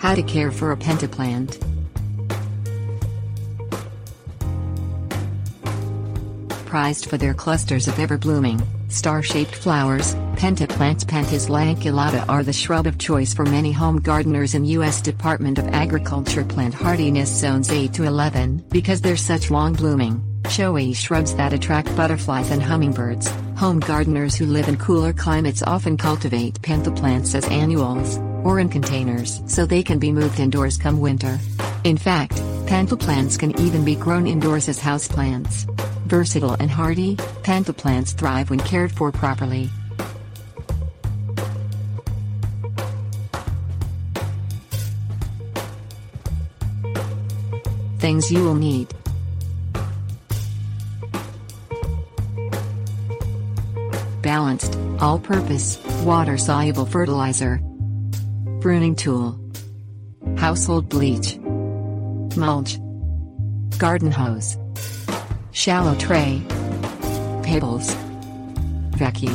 How to care for a Penta plant. Prized for their clusters of ever-blooming, star-shaped flowers, Penta plants Pentas Lanceolata are the shrub of choice for many home gardeners in U.S. Department of Agriculture plant hardiness zones 8 to 11 because they're such long-blooming, showy shrubs that attract butterflies and hummingbirds. Home gardeners who live in cooler climates often cultivate Penta plants as annuals, or in containers so they can be moved indoors come winter. In fact, Penta plants can even be grown indoors as houseplants. Versatile and hardy, Penta plants thrive when cared for properly. Things you will need. Balanced, all-purpose, water-soluble fertilizer. Pruning tool. Household bleach. Mulch. Garden hose. Shallow tray. Pebbles. Vacuum.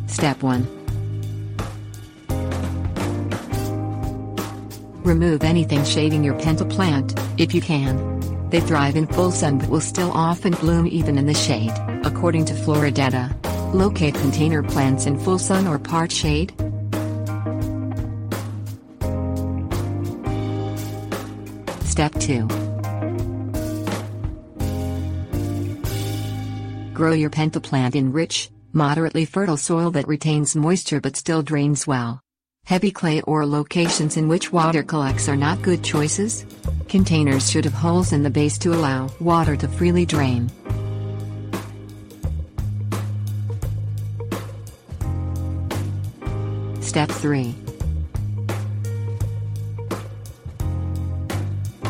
Step 1. Remove anything shading your Penta plant, if you can. They thrive in full sun but will still often bloom even in the shade, according to Floridata. Locate container plants in full sun or part shade. Step 2. Grow your Penta plant in rich, moderately fertile soil that retains moisture but still drains well. Heavy clay or locations in which water collects are not good choices. Containers should have holes in the base to allow water to freely drain. Step 3.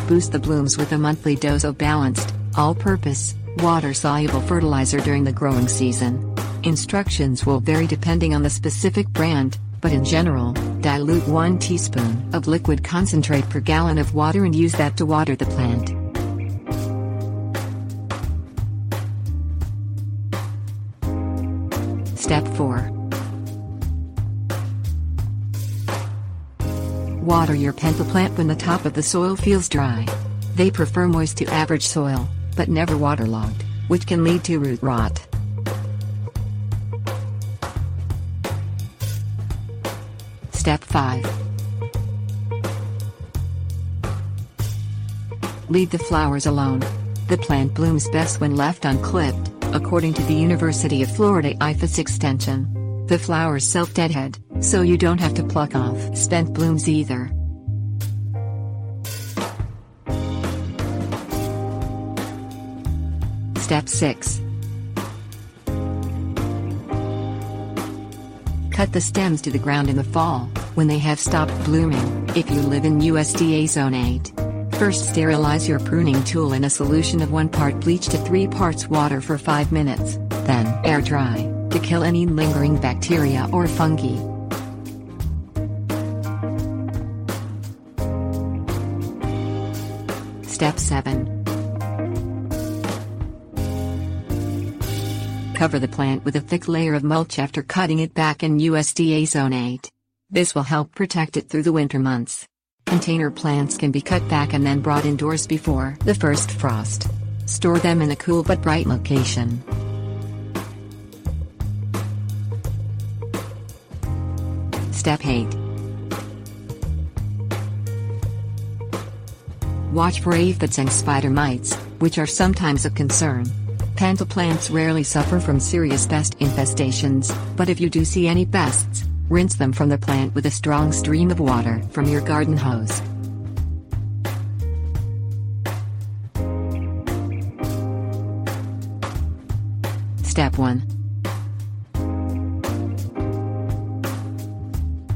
Boost the blooms with a monthly dose of balanced, all-purpose, water-soluble fertilizer during the growing season. Instructions will vary depending on the specific brand, but in general, dilute 1 teaspoon of liquid concentrate per gallon of water and use that to water the plant. Step 4. Water your Penta plant when the top of the soil feels dry. They prefer moist to average soil, but never waterlogged, which can lead to root rot. Step 5. Leave the flowers alone. The plant blooms best when left unclipped, according to the University of Florida IFAS extension. The flowers self-deadhead, so you don't have to pluck off spent blooms either. Step 6. Cut the stems to the ground in the fall, when they have stopped blooming, if you live in USDA Zone 8. First sterilize your pruning tool in a solution of 1 part bleach to 3 parts water for 5 minutes, then air dry, to kill any lingering bacteria or fungi. Step 7. Cover the plant with a thick layer of mulch after cutting it back in USDA Zone 8. This will help protect it through the winter months. Container plants can be cut back and then brought indoors before the first frost. Store them in a cool but bright location. Step 8. Watch for aphids and spider mites, which are sometimes a concern. Penta plants rarely suffer from serious pest infestations, but if you do see any pests, rinse them from the plant with a strong stream of water from your garden hose. Step 1.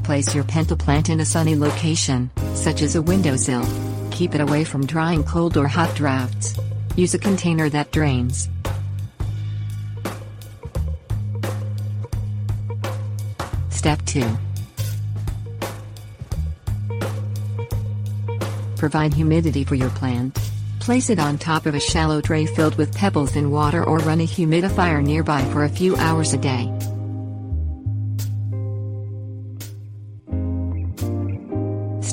Place your Penta plant in a sunny location, such as a windowsill. Keep it away from drying cold or hot drafts. Use a container that drains. Step 2. Provide humidity for your plant. Place it on top of a shallow tray filled with pebbles and water or run a humidifier nearby for a few hours a day.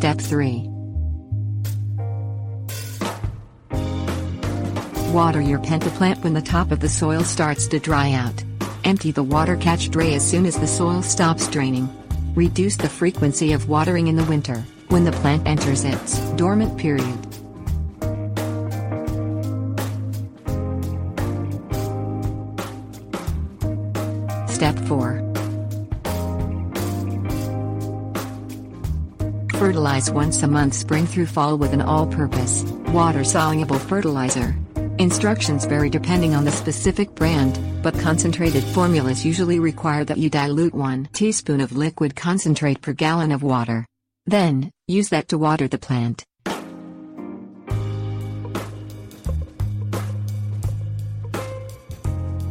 Step 3. Water your Penta plant when the top of the soil starts to dry out. Empty the water catch tray as soon as the soil stops draining. Reduce the frequency of watering in the winter, when the plant enters its dormant period. Step 4. Fertilize once a month spring through fall with an all-purpose, water-soluble fertilizer. Instructions vary depending on the specific brand, but concentrated formulas usually require that you dilute 1 teaspoon of liquid concentrate per gallon of water. Then, use that to water the plant.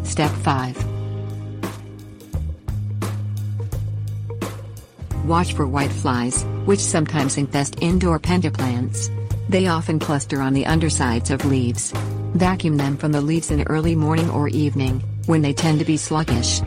Step 5. Watch for whiteflies, which sometimes infest indoor Penta plants. They often cluster on the undersides of leaves. Vacuum them from the leaves in early morning or evening, when they tend to be sluggish.